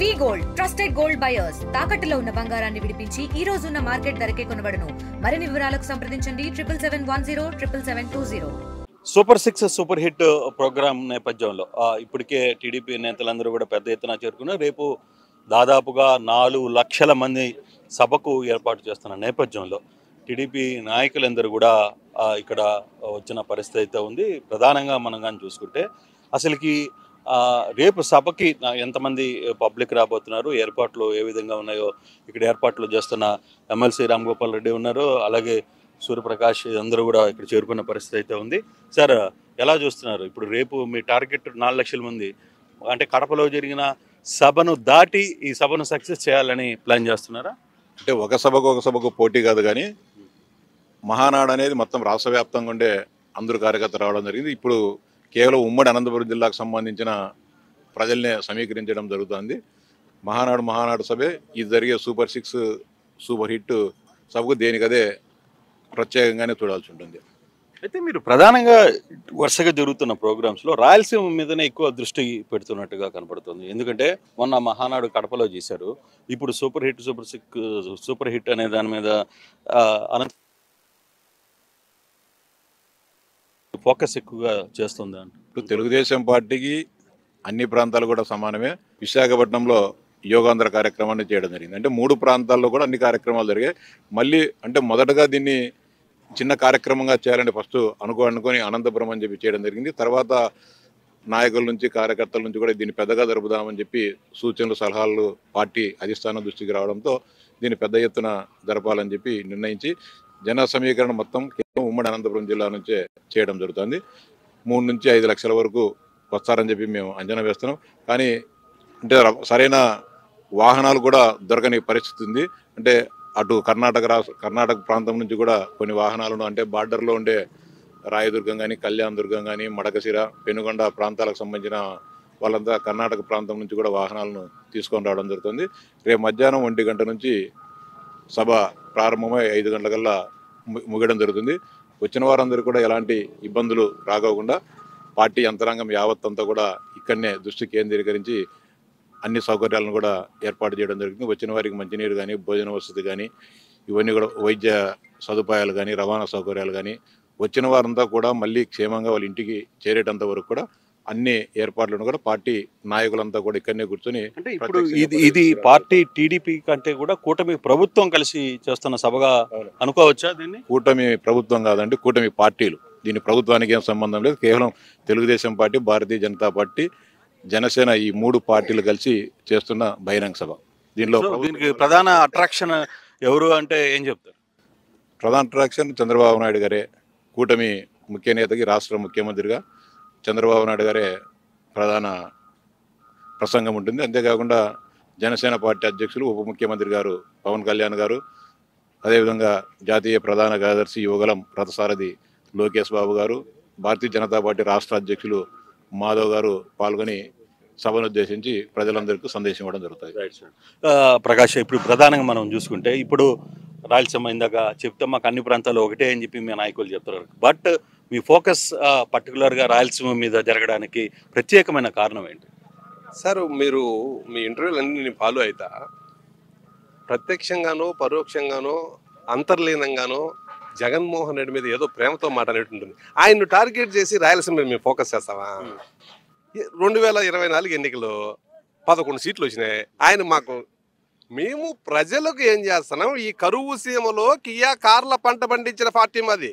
వి gold trusted gold buyers తాకట్టులో ఉన్న బంగారాన్ని విడిపించి ఈ రోజు ఉన్న మార్కెట్ ధరకే కొనబడును. మరిన్ని వివరాలకు సంప్రదించండి 77107720. సూపర్ 6 సూపర్ హిట్ ప్రోగ్రామ్ నేపథ్యంలో ఇప్పటికే టీడీపీ నేతలందరూ కూడా పెద్ద ఎత్తున చేరుకున్నారు. రేపు దాదాపుగా 4 లక్షల మంది సభకు ఏర్పాటు చేస్తున్న నేపథ్యంలో టీడీపీ నాయకులందరూ కూడా ఇక్కడ వచ్చిన పరిస్థితి అయితే ఉంది. ప్రధానంగా మనం కానీ చూసుకుంటే అసలుకి రేపు సభకి ఎంతమంది పబ్లిక్ రాబోతున్నారు, ఏర్పాట్లు ఏ విధంగా ఉన్నాయో ఇక్కడ ఏర్పాట్లు చేస్తున్న ఎమ్మెల్సీ రామ్ గోపాల్ రెడ్డి ఉన్నారు, అలాగే సూర్యప్రకాష్ అందరూ కూడా ఇక్కడ చేరుకున్న పరిస్థితి అయితే ఉంది. సార్, ఎలా చూస్తున్నారు? ఇప్పుడు రేపు మీ టార్గెట్ 4 లక్షల మంది, అంటే కడపలో జరిగిన సభను దాటి ఈ సభను సక్సెస్ చేయాలని ప్లాన్ చేస్తున్నారా? అంటే ఒక సభకు పోటీ కాదు, కానీ మహానాడు అనేది మొత్తం రాష్ట్ర వ్యాప్తంగా ఉండే అందరూ కార్యకర్తలు రావడం జరిగింది. ఇప్పుడు కేవలం ఉమ్మడి అనంతపురం జిల్లాకు సంబంధించిన ప్రజల్నే సమీకరించడం జరుగుతుంది. మహానాడు సభే ఇది జరిగే సూపర్ 6 సూపర్ హిట్ సభకు దేనికదే ప్రత్యేకంగానే చూడాల్సి ఉంటుంది. అయితే మీరు ప్రధానంగా వరుసగా జరుగుతున్న ప్రోగ్రామ్స్లో రాయలసీమ మీదనే ఎక్కువ దృష్టి పెడుతున్నట్టుగా కనపడుతుంది. ఎందుకంటే మొన్న మహానాడు కడపలో చేశారు, ఇప్పుడు సూపర్ హిట్ అనే దాని మీద ఫోకస్ ఎక్కువగా చేస్తుంది. ఇప్పుడు తెలుగుదేశం పార్టీకి అన్ని ప్రాంతాలు కూడా సమానమే. విశాఖపట్నంలో యోగాంధ్ర కార్యక్రమాన్ని చేయడం జరిగింది. అంటే 3 ప్రాంతాల్లో కూడా అన్ని కార్యక్రమాలు జరిగాయి. మళ్ళీ అంటే మొదటగా దీన్ని చిన్న కార్యక్రమంగా చేయాలని ఫస్ట్ అనుకొని అనంతపురం అని చెప్పి చేయడం జరిగింది. తర్వాత నాయకుల నుంచి కార్యకర్తల నుంచి కూడా దీన్ని పెద్దగా జరుపుదామని చెప్పి సూచనలు సలహాలు పార్టీ అధిష్టానం దృష్టికి రావడంతో దీన్ని పెద్ద ఎత్తున జరపాలని చెప్పి నిర్ణయించి జన సమీకరణ మొత్తం కేవలం ఉమ్మడి అనంతపురం జిల్లా నుంచే చేయడం జరుగుతుంది. 3 నుంచి 5 లక్షల వరకు వస్తారని చెప్పి మేము అంచనా వేస్తున్నాం. కానీ అంటే సరైన వాహనాలు కూడా దొరకని పరిస్థితి ఉంది. అంటే అటు కర్ణాటక ప్రాంతం నుంచి కూడా కొన్ని వాహనాలను, అంటే బార్డర్లో ఉండే రాయదుర్గం కానీ, కళ్యాణ్ దుర్గం కానీ, మడకశిర, పెనుగొండ ప్రాంతాలకు సంబంధించిన వాళ్ళంతా కర్ణాటక ప్రాంతం నుంచి కూడా వాహనాలను తీసుకొని రావడం జరుగుతుంది. రేపు మధ్యాహ్నం 1 గంట నుంచి సభ ప్రారంభమై 5 గంటలకల్లా ముగడం జరుగుతుంది. వచ్చిన వారందరూ కూడా ఎలాంటి ఇబ్బందులు రాకోకుండా పార్టీ యంత్రాంగం యావత్తంతా కూడా ఇక్కడనే దృష్టి కేంద్రీకరించి అన్ని సౌకర్యాలను కూడా ఏర్పాటు చేయడం జరుగుతుంది. వచ్చిన వారికి మంచినీరు కానీ, భోజన వసతి కానీ, ఇవన్నీ కూడా వైద్య సదుపాయాలు కానీ, రవాణా సౌకర్యాలు కానీ, వచ్చిన వారంతా కూడా మళ్ళీ క్షేమంగా వాళ్ళ ఇంటికి చేరేటంత వరకు కూడా అన్ని ఏర్పాట్లను కూడా పార్టీ నాయకులంతా కూడా ఇక్కడనే కూర్చొని, అంటే ఇప్పుడు ఇది పార్టీ టీడీపీ కంటే కూడా కూటమి ప్రభుత్వం కలిసి చేస్తున్న సభగా అనుకోవచ్చా దీన్ని? కూటమి ప్రభుత్వం కాదండి, కూటమి పార్టీలు. దీని ప్రభుత్వానికి ఏం సంబంధం లేదు. కేవలం తెలుగుదేశం పార్టీ, భారతీయ జనతా పార్టీ, జనసేన ఈ 3 పార్టీలు కలిసి చేస్తున్న బహిరంగ సభ. దీనికి ప్రధాన అట్రాక్షన్ ఎవరు అంటే ఏం చెప్తారు? ప్రధాన అట్రాక్షన్ చంద్రబాబు నాయుడు గారే. కూటమి ముఖ్య నేతకి రాష్ట్ర ముఖ్యమంత్రిగా చంద్రబాబు నాయుడు గారే ప్రధాన ప్రసంగం ఉంటుంది. అంతేకాకుండా జనసేన పార్టీ అధ్యక్షులు ఉప ముఖ్యమంత్రి గారు పవన్ కళ్యాణ్ గారు, అదేవిధంగా జాతీయ ప్రధాన కార్యదర్శి యువగలం రథసారథి లోకేష్ బాబు గారు, భారతీయ జనతా పార్టీ రాష్ట్ర అధ్యక్షులు మాధవ్ గారు పాల్గొని సభను ఉద్దేశించి ప్రజలందరికీ సందేశం ఇవ్వడం జరుగుతుంది. ప్రకాష్, ఇప్పుడు ప్రధానంగా మనం చూసుకుంటే ఇప్పుడు రాయలసీమ ఇందాక చెప్తే మాకు అన్ని ప్రాంతాలు ఒకటే అని చెప్పి మీ నాయకులు చెప్తున్నారు. బట్ మీ ఫోకస్ పర్టికులర్గా రాయలసీమ మీద జరగడానికి ప్రత్యేకమైన కారణం ఏంటి? సార్, మీరు మీ ఇంటర్వ్యూలు అన్ని నేను ఫాలో అవుతా, ప్రత్యక్షంగానో పరోక్షంగానో అంతర్లీనంగానో జగన్మోహన్ రెడ్డి మీద ఏదో ప్రేమతో మాట్లాడేటుంటుంది. ఆయన్ను టార్గెట్ చేసి రాయలసీమ మీద మేము ఫోకస్ చేస్తామా? 2024 ఎన్నికలు 11 సీట్లు వచ్చినాయి. మేము ప్రజలకు ఏం చేస్తున్నాం? ఈ కరువు సీమలో కియా కార్ల పంట పండించిన పార్టీ మాది.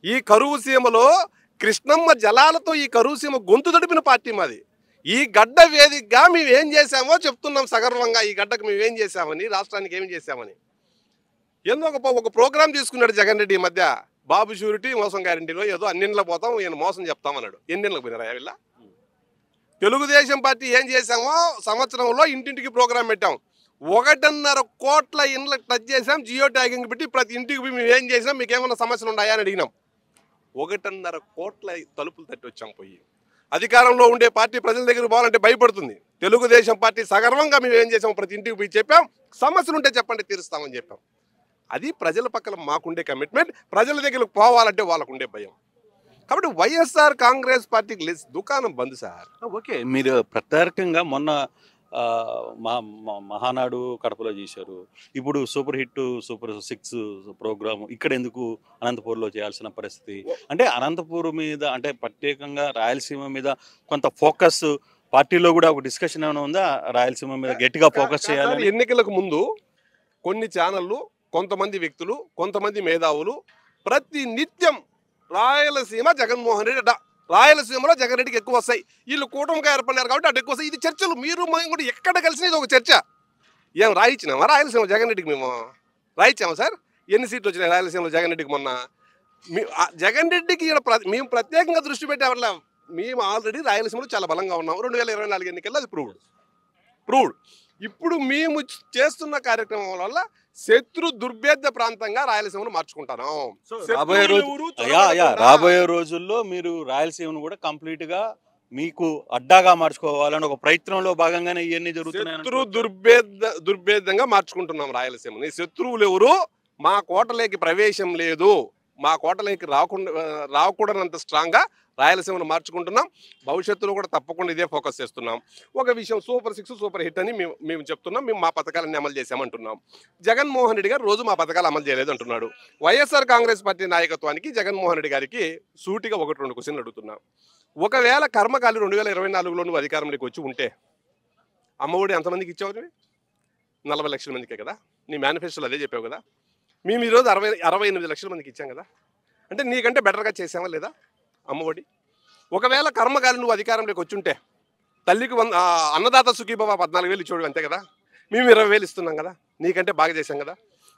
ఈ కరువు సీమలో కృష్ణమ్మ జలాలతో ఈ కరువు సీమ గొంతు తడిపిన పార్టీ మాది. ఈ గడ్డ వేదికగా మేము ఏం చేశామో చెప్తున్నాం సగర్వంగా. ఈ గడ్డకు మేము ఏం చేశామని, రాష్ట్రానికి ఏం చేశామని. ఒక ప్రోగ్రాం తీసుకున్నాడు జగన్ రెడ్డి ఈ మధ్య, బాబు షూరిటీ మోసం గ్యారంటీలో ఏదో అన్నింటిలో పోతాం, ఈయన మోసం చెప్తామన్నాడు. ఎన్నింటికి పోయినారా వీళ్ళ? తెలుగుదేశం పార్టీ ఏం చేశామో సంవత్సరంలో ఇంటింటికి ప్రోగ్రాం పెట్టాం. 1.5 కోట్ల ఇండ్లకు టచ్ చేసాం. జియో ట్యాగింగ్ పెట్టి ప్రతి ఇంటికి మేము ఏం చేసాం, మీకు ఏమైనా సమస్యలు ఉన్నాయా అని అడిగినాం. 1.5 కోట్ల తలుపులు తట్టి వచ్చాం. పోయి అధికారంలో ఉండే పార్టీ ప్రజల దగ్గర పోవాలంటే భయపడుతుంది. తెలుగుదేశం పార్టీ సగర్వంగా మేము ఏం చేసాం, ప్రతి ఇంటికి పోయి చెప్పాం, సమస్యలు ఉంటే చెప్పండి తీరుస్తామని చెప్పాం. అది ప్రజల పక్కన మాకుండే కమిట్మెంట్. ప్రజల దగ్గరకు పోవాలంటే వాళ్ళకుండే భయం. కాబట్టి వైఎస్ఆర్ కాంగ్రెస్ పార్టీకి దుకాణం బంద్ సార్. ఓకే, మీరు ప్రత్యేకంగా మొన్న మహానాడు కడపలో చేశారు. ఇప్పుడు సూపర్ హిట్ సూపర్ 6 ప్రోగ్రామ్ ఇక్కడ ఎందుకు అనంతపూర్లో చేయాల్సిన పరిస్థితి? అంటే అనంతపూర్ మీద అంటే ప్రత్యేకంగా రాయలసీమ మీద కొంత ఫోకస్ పార్టీలో కూడా ఒక డిస్కషన్ ఏమైనా ఉందా? రాయలసీమ మీద గట్టిగా ఫోకస్ చేయాలి. ఎన్నికలకు ముందు కొన్ని ఛానళ్ళు, కొంతమంది వ్యక్తులు, కొంతమంది మేధావులు ప్రతి నిత్యం రాయలసీమ జగన్మోహన్ రెడ్డి అడ్డ, రాయలసీమలో జగన్ రెడ్డికి ఎక్కువ వస్తాయి, వీళ్ళు కూటమిగా ఏర్పడినారు కాబట్టి అటు ఎక్కువ వస్తాయి. ఇది చర్చలు మీరు మేము కూడా ఎక్కడ కలిసిన ఇది ఒక చర్చ. ఏం రాయించినామా రాయలసీమ జగన్ రెడ్డికి? మేము రాయించామా సార్? ఎన్ని సీట్లు వచ్చినాయి రాయలసీమలో జగన్ రెడ్డికి మొన్న? జగన్ రెడ్డికి మేము ప్రత్యేకంగా దృష్టి పెట్టేవాళ్ళం. మేము ఆల్రెడీ రాయలసీమలో చాలా బలంగా ఉన్నాం. 2024 ఎన్నికల్లో అది ప్రూవ్డ్. ఇప్పుడు మేము చేస్తున్న కార్యక్రమం వల్ల శత్రు దుర్భేద్య ప్రాంతంగా రాయలసీమను మార్చుకుంటాను. రాబోయే రోజుల్లో మీరు రాయలసీమను కూడా కంప్లీట్ గా మీకు అడ్డాగా మార్చుకోవాలని ఒక ప్రయత్నంలో భాగంగానే ఇవన్నీ జరుగుతున్నాయి. శత్రు దుర్భేద్యంగా మార్చుకుంటున్నాం రాయలసీమని. శత్రువులు ఎవరు? మా కోటలోకి ప్రవేశం లేదు, మా కోటలోకి రాకూడనంత స్ట్రాంగ్ గా రాయలసీమను మార్చుకుంటున్నాం. భవిష్యత్తులో కూడా తప్పకుండా ఇదే ఫోకస్ చేస్తున్నాం. ఒక విషయం, సూపర్ 6 సూపర్ హిట్ అని మేము చెప్తున్నాం. మేము మా పథకాలన్నీ అమలు చేసామంటున్నాం. జగన్మోహన్ రెడ్డి గారు రోజు మా పథకాలు అమలు చేయలేదు అంటున్నాడు. వైఎస్ఆర్ కాంగ్రెస్ పార్టీ నాయకత్వానికి జగన్మోహన్ రెడ్డి గారికి సూటిగా 1-2 క్వశ్చన్లు అడుగుతున్నాం. ఒకవేళ కర్మకాలి 2024లో నువ్వు అధికారంలోకి వచ్చి ఉంటే అమ్మఒడి ఎంతమందికి ఇచ్చావు? 40 లక్షల మందికే కదా. నీ మేనిఫెస్టోలో అదే చెప్పావు కదా. మేము ఈరోజు 68 లక్షల మందికి ఇచ్చాం కదా. అంటే నీకంటే బెటర్గా చేసామా లేదా అమ్మఒడి? ఒకవేళ కర్మకాలి నువ్వు అధికారంలోకి వచ్చి ఉంటే తల్లికి అన్నదాత సుఖీభవ 14,000 ఇచ్చేవాడు అంతే కదా. మేము 20,000 ఇస్తున్నాం కదా. నీకంటే బాగా చేశాం కదా.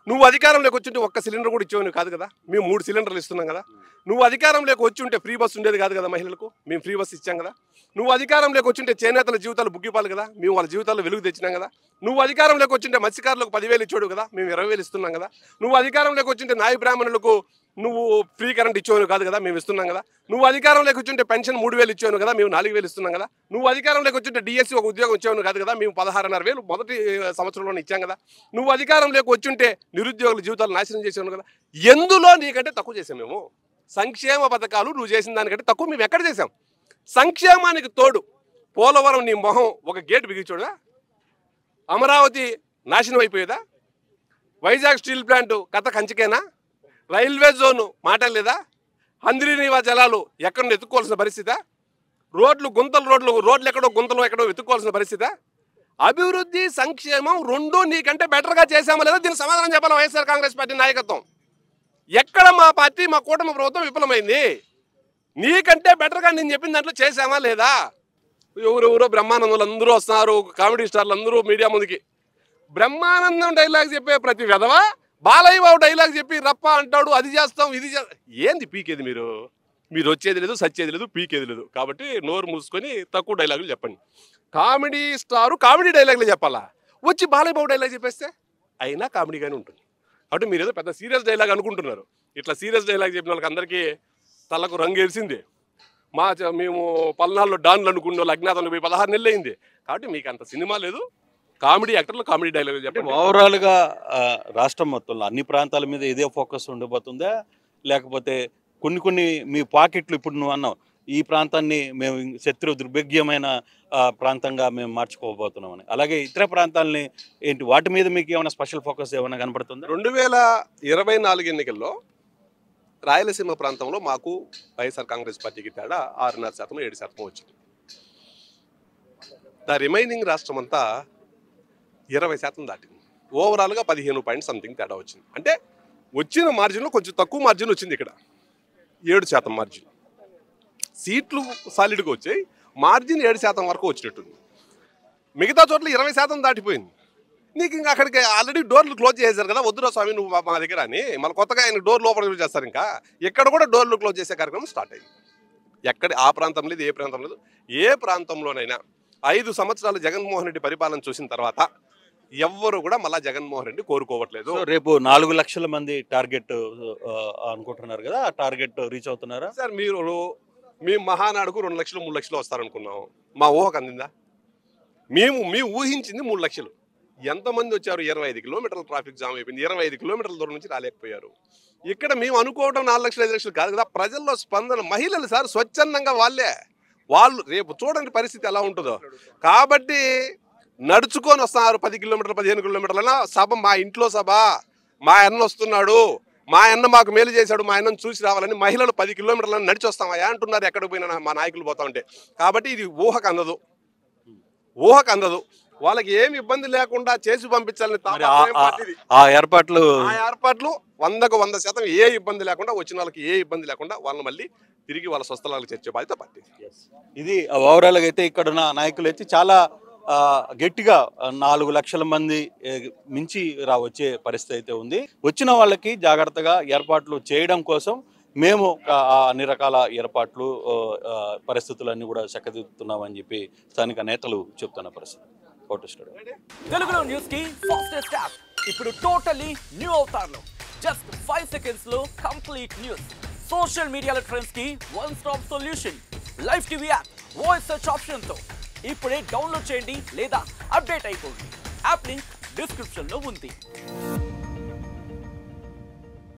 నువ్వు అధికారంలోకి వచ్చి ఉంటే 1 సిలిండర్ కూడా ఇచ్చేవాడు కాదు కదా. మేము 3 సిలిండర్లు ఇస్తున్నాం కదా. నువ్వు అధికారంలోకి వచ్చి ఉంటే ఫ్రీ బస్సు ఉండేది కాదు కదా మహిళలకు. మేము ఫ్రీ బస్సు ఇచ్చాం కదా. నువ్వు అధికారంలోకి వచ్చి ఉంటే చేనేతల జీవితాలు బుగ్గిపాలు కదా. మేము వాళ్ళ జీవితాల్లో వెలుగు తెచ్చినాం కదా. నువ్వు అధికారంలోకి వచ్చి ఉంటే మత్స్యకారులకు 10,000 ఇచ్చాడు కదా. మేము 20,000 ఇస్తున్నాం కదా. నువ్వు అధికారంలోకి వచ్చి ఉంటే నాయ బ్రాహ్మణులకు నువ్వు ఫ్రీ కరెంట్ ఇచ్చేవాను కాదు కదా. మేము ఇస్తున్నాం కదా. నువ్వు అధికారంలోకి వచ్చి ఉంటే పెన్షన్ 3,000 ఇచ్చాను కదా. మేము 4,000 ఇస్తున్నాం కదా. నువ్వు అధికారంలోకి వచ్చి ఉంటే డిఎస్సి ఒక ఉద్యోగం ఇచ్చేవాను కాదు కదా. మేము 16,500 మొదటి సంవత్సరంలోనే ఇచ్చాం కదా. నువ్వు అధికారంలోకి వచ్చి ఉంటే నిరుద్యోగుల జీవితాలు నాశనం చేసేవాను కదా. ఎందులో నీకంటే తక్కువ చేసాం మేము? సంక్షేమ పథకాలు నువ్వు చేసిన దానికంటే తక్కువ మేము ఎక్కడ చేసాం? సంక్షేమానికి తోడు పోలవరం నీ మొహం ఒక గేటు బిగించోడుగా. అమరావతి నాశనం అయిపోయేదా? వైజాగ్ స్టీల్ ప్లాంట్ కథ కంచికేనా? రైల్వే జోను మాట లేదా? హంద్రీనీవా జలాలు ఎక్కడ వెతుక్కోవాల్సిన పరిస్థితి? రోడ్లు ఎక్కడో గుంతలు ఎక్కడో వెతుక్కోవాల్సిన పరిస్థితి? అభివృద్ధి సంక్షేమం రెండూ నీకంటే బెటర్గా చేసామా లేదా? దీనికి సమాధానం చెప్పాలి వైఎస్ఆర్ కాంగ్రెస్ పార్టీ నాయకత్వం. ఎక్కడ మా పార్టీ మా కూటమి ప్రభుత్వం విఫలమైంది? నీకంటే బెటర్గా నేను చెప్పిన దాంట్లో చేసామా లేదా? ఎవరెవరో బ్రహ్మానందులు అందరూ వస్తున్నారు, కామెడీ స్టార్లు అందరూ మీడియా ముందుకి. బ్రహ్మానందం డైలాగ్ చెప్పే ప్రతి విధవ బాలయ్య బాబు డైలాగ్ చెప్పి రప్ప అంటాడు, అది చేస్తాం ఇది చేస్తాం. ఏంది పీకేది? మీరు వచ్చేది లేదు, సచ్చేది లేదు, పీకేది లేదు. కాబట్టి నోరు మూసుకొని తక్కువ డైలాగులు చెప్పండి. కామెడీ స్టారు కామెడీ డైలాగులు చెప్పాలా? వచ్చి బాలయ్య బాబు డైలాగ్ చెప్పేస్తే అయినా కామెడీగానే ఉంటుంది. కాబట్టి మీరు ఏదో పెద్ద సీరియస్ డైలాగ్ అనుకుంటున్నారు. ఇట్లా సీరియస్ డైలాగ్ చెప్పిన వాళ్ళకి అందరికీ తలకు రంగు వేసింది. మేము పల్నాడులో డాన్లు అనుకున్న వాళ్ళు అజ్ఞాతంలో పోయి 16 నెలలు అయింది. కాబట్టి మీకు అంత సినిమా లేదు. కామెడీ యాక్టర్లు కామెడీ డైలాగ్ చెప్పండి. ఓవరాల్గా రాష్ట్రం మొత్తంలో అన్ని ప్రాంతాల మీద ఇదే ఫోకస్ ఉండబోతుందా? లేకపోతే కొన్ని మీ పాకెట్లు ఇప్పుడు నువ్వు అన్నావు ఈ ప్రాంతాన్ని మేము శత్రు దుర్భేద్యమైన ప్రాంతంగా మేము మార్చుకోబోతున్నామని, అలాగే ఇతర ప్రాంతాలని ఏంటి వాటి మీద మీకు ఏమైనా స్పెషల్ ఫోకస్ ఏమైనా కనపడుతుందా? 2024 ఎన్నికల్లో రాయలసీమ ప్రాంతంలో మాకు వైఎస్ఆర్ కాంగ్రెస్ పార్టీకి తేడా 6.5%, 7% వచ్చింది. ద రిమైనింగ్ రాష్ట్రం అంతా 20% దాటింది. ఓవరాల్గా 15 పాయింట్ సంథింగ్ తేడా వచ్చింది. అంటే వచ్చిన మార్జిన్లో కొంచెం తక్కువ మార్జిన్ వచ్చింది. ఇక్కడ 7% మార్జిన్. సీట్లు సాలిడ్గా వచ్చాయి, మార్జిన్ 7% వరకు వచ్చినట్టుంది. మిగతా చోట్ల 20% దాటిపోయింది. నీకు ఇంకా అక్కడికి ఆల్రెడీ డోర్లు క్లోజ్ చేశారు కదా. వద్దురా స్వామి నువ్వు మా దగ్గర అని మళ్ళీ కొత్తగా ఆయన డోర్ లోపల చేస్తారు. ఇంకా ఎక్కడ కూడా డోర్లు క్లోజ్ చేసే కార్యక్రమం స్టార్ట్ అయింది. ఎక్కడ ఆ ప్రాంతం లేదు, ఏ ప్రాంతం లేదు. ఏ ప్రాంతంలోనైనా 5 సంవత్సరాలు జగన్మోహన్ రెడ్డి పరిపాలన చూసిన తర్వాత ఎవ్వరు కూడా మళ్ళీ జగన్మోహన్ రెడ్డి కోరుకోవట్లేదు. రేపు 4 లక్షల మంది టార్గెట్ అనుకుంటున్నారు కదా, ఆ టార్గెట్ రీచ్ అవుతున్నారా సార్? మేము మహానాడుకు 2 లక్షలు 3 లక్షలు వస్తారనుకున్నాం. మా ఊహకు అందిందా? మేము ఊహించింది 3 లక్షలు. ఎంతమంది వచ్చారు? 25 కిలోమీటర్ల ట్రాఫిక్ జామ్ అయిపోయింది. 25 కిలోమీటర్ల దూరం నుంచి రాలేకపోయారు. ఇక్కడ మేము అనుకోవడం 4 లక్షలు 5 లక్షలు కాదు కదా. ప్రజల్లో స్పందన, మహిళలు సార్ స్వచ్ఛందంగా వాళ్ళు రేపు చూడండి పరిస్థితి ఎలా ఉంటుందో. కాబట్టి నడుచుకొని వస్తున్నారు 10 కిలోమీటర్లు 15 కిలోమీటర్లైనా సభ మా ఇంట్లో సభ, మా అన్న వస్తున్నాడు, మా అన్న మాకు మేలు చేశాడు, మా అన్నను చూసి రావాలని మహిళలు 10 కిలోమీటర్లను నడిచి వస్తామయ్యా అంటున్నారు ఎక్కడికి పోయినా మా నాయకులు పోతా ఉంటే. కాబట్టి ఇది ఊహకు అందదు. వాళ్ళకి ఏమి ఇబ్బంది లేకుండా చేసి పంపించాలని ఆ ఏర్పాట్లు 100% ఏ ఇబ్బంది లేకుండా వచ్చిన వాళ్ళకి ఏ ఇబ్బంది లేకుండా వాళ్ళని మళ్ళీ తిరిగి వాళ్ళ స్వస్థలాలకు చేర్చే బాధ్యత పార్టీ. ఇది ఓవరాల్గా అయితే ఇక్కడ ఉన్న నాయకులు అయితే చాలా గట్టిగా 4 లక్షల మంది మించి వచ్చే పరిస్థితి అయితే ఉంది. వచ్చిన వాళ్ళకి జాగ్రత్తగా ఏర్పాట్లు చేయడం కోసం మేము అన్ని రకాల ఏర్పాట్లు పరిస్థితులన్నీ కూడా చక్కదిద్దుతున్నామని చెప్పి స్థానిక నేతలు చెప్తున్న పరిస్థితి. ఫోటో స్టూడియో తెలుగులో న్యూస్ కి ఫాస్టెస్ట్ యాప్ ఇప్పుడు టోటలీ న్యూ అవతార్లో జస్ట్ 5 సెకండ్స్ లో కంప్లీట్ న్యూస్, సోషల్ మీడియాల ట్రెండ్స్ కి one stop solution, live TV app, voice search option తో ఇప్పుడే డౌన్లోడ్ చేయండి లేదా అప్డేట్ అయిపోండి. యాప్ లింక్ డిస్క్రిప్షన్ లో ఉంది.